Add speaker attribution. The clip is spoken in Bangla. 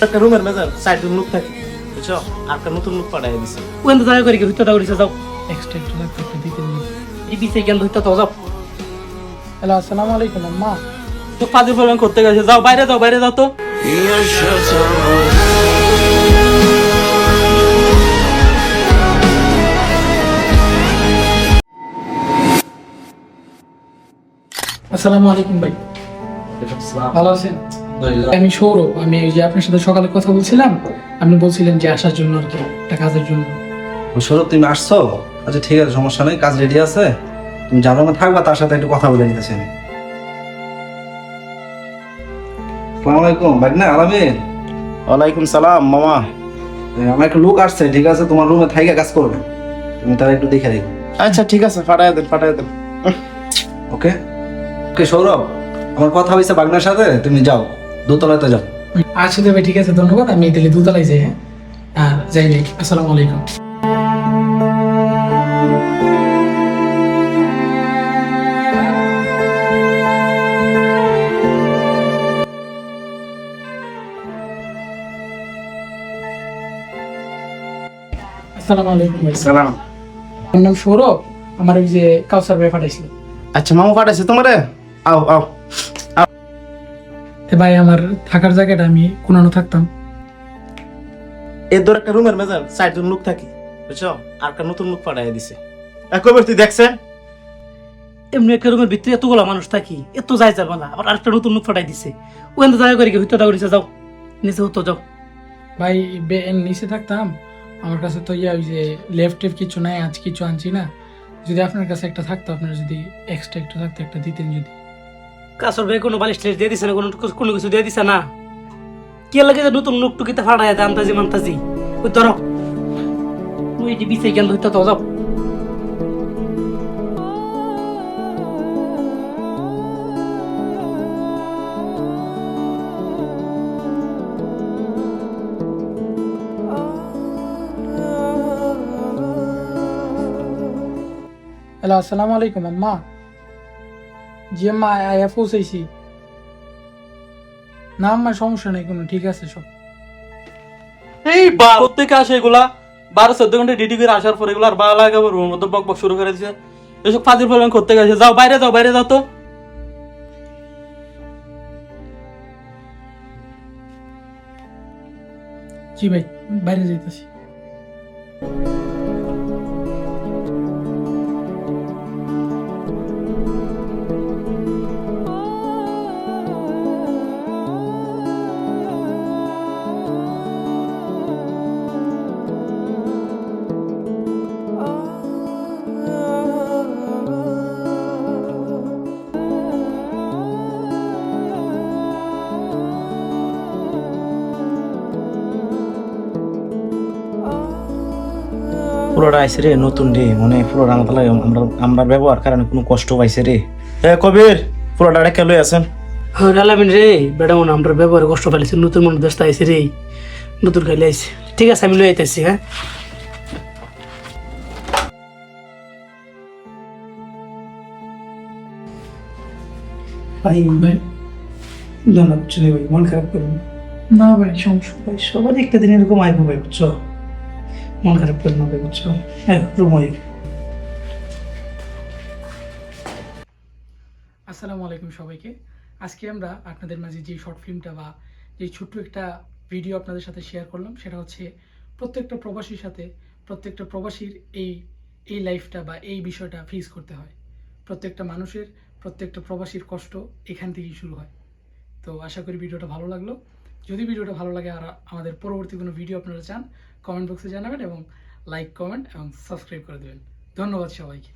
Speaker 1: একটা রুমের মেজার 4 জন লোক থাকে বুঝছো, আর একটা নতুন লোক পাঠাই দিছে।
Speaker 2: ওখান তো জায়গা করে কি হইতে দাও যাও এক্সট্রা একটু লাগবে একটা দিতে দিন এই বিছে গেল হইতে তো যাও। হ্যালো আসসালামু আলাইকুম আম্মা।
Speaker 1: তো ফাজিল প্রবলেম করতে গেছে, যাও বাইরে যাও, বাইরে যাও তো।
Speaker 2: আসসালামু আলাইকুম ভাই, ভালো আছেন? আমি সৌরভ, আমি ওই যে আপনার সাথে সকালে কথা বলছিলাম, আপনি বলছিলেন যে আসার জন্য আর কি একটা কাজের জন্য।
Speaker 3: সৌরভ তুমি আসছো? আচ্ছা ঠিক আছে, সমস্যা নেই, কাজ রেডি আছে, তুমি যার রুমে থাকবা তার সাথে একটু কথা বলে নিতেছি আমি। আসসালামু আলাইকুম ভাগনা আলামিন।
Speaker 4: ওয়ালাইকুম সালাম মামা।
Speaker 3: আমার একটা লোক আসছে, ঠিক আছে, তোমার রুমে থাইকা কাজ করবে, তুমি তারা একটু দেখে রেখো।
Speaker 4: আচ্ছা ঠিক আছে, পাঠায় দেন পাঠায় দেন।
Speaker 3: ওকে ওকে সৌরভ, আমার কথা হয়েছে বাগনার সাথে, তুমি যাও দোতলাতে যাও।
Speaker 2: আচ্ছা ভাই ঠিক আছে, ধন্যবাদ। আমি তাহলে দুতলায় যাই। হ্যাঁ আর যাই ভাই, আসসালামু আলাইকুম। আসসালামু আলাইকুম ভাই।
Speaker 4: সালাম।
Speaker 2: আমার নাম সৌরভ, আমার ওই যে কাউসার ভাই পাঠাইছিল।
Speaker 4: আচ্ছা মামা পাঠাইছে তোমারে, আও আও।
Speaker 2: ভাই আমার থাকার জায়গাটা আমি কোনানো থাকতাম।
Speaker 1: এর ধর একটা রুমের মেজার 4 জন লোক থাকে বুঝছো, আর একটা নতুন লোক পাঠাই দিছে। কবে তুই দেখছেন
Speaker 2: এমনি একটা রুমের ভিতরে এতগুলো মানুষ থাকি, এত যাই যার বলা, আবার আরেকটা নতুন লোক পাঠাই দিছে। ওখান তো জায়গা করে কি হইতে দাও যাও নিচে হতো যাও। ভাই নিচে থাকতাম, আমার কাছে তো ওই যে লেফট কিছু নাই, আজ কিছু আনছি না। যদি আপনার কাছে একটা থাকতো, আপনার যদি এক্সট্রা একটু থাকতো একটা দিতেন যদি। কাসর ভাই কোনো বালিশ টালিশ দিয়ে দিছে না, কোনো কিছু দিয়ে দিছে না। কি লাগে যে নতুন লোক টুকিতে ফাড়ায় আনতাজি মানতাজি ওই ধরো ওই যে বিছে গেল হইতে তো যাও। হ্যালো আসসালামু আলাইকুম আম্মা। জি আম্মা আয়া পৌঁছাইছি। না আম্মা সমস্যা নেই কোনো, ঠিক আছে সব।
Speaker 1: এই প্রত্যেকে আসে এগুলা 12-14 ঘন্টা ডিউটি করে আসার পর এগুলো আর ভালো লাগে, রুমের মধ্যে বক বক শুরু করে দিছে। এসব ফাজিল প্রবলেম করতে গেছে, যাও বাইরে যাও, বাইরে যাও তো।
Speaker 2: জি ভাই বাইরে যাইতেছি।
Speaker 4: পুরোটা আইছে রে, নতুন রে, মানে পুরোটা আমাদের লাগে আমরা ব্যবহার কারণে কোনো কষ্ট পাইছে রে। কবির পুরোটা রেখে লই আছেন।
Speaker 2: হ্যাঁ আলামিন রে, বেটা মনে আমরা ব্যবহারে কষ্ট পাইছি, নতুন মনে দেশটা আইছে রে, নতুন খাইলে আইছে। ঠিক আছে আমি লই আইতেছি। হ্যাঁ ভাই ভাই না বুঝছো ভাই, মন খারাপ করবেন না ভাই, সমস্যা ভাই, সবার একটা দিন এরকম আইবো ভাই, বুঝছো, মন খারাপ করবেন না ভাই, বুঝছো। হ্যাঁ রুম আই। আসসালামু আলাইকুম সবাইকে। আজকে আমরা আপনাদের মাঝে যে শর্ট ফিল্মটা বা যে ছোট্ট একটা ভিডিও আপনাদের সাথে শেয়ার করলাম, সেটা হচ্ছে প্রত্যেকটা প্রবাসীর সাথে, প্রত্যেকটা প্রবাসীর এই লাইফটা বা এই বিষয়টা ফেস করতে হয়। প্রত্যেকটা মানুষের, প্রত্যেকটা প্রবাসীর কষ্ট এখান থেকেই শুরু হয়। তো আশা করি ভিডিওটা ভালো লাগলো। যদি ভিডিওটা ভালো লাগে আর আমাদের পরবর্তী কোনো ভিডিও আপনারা চান, কমেন্ট বক্সে জানাবেন এবং লাইক, কমেন্ট এবং সাবস্ক্রাইব করে দেবেন। ধন্যবাদ সবাইকে।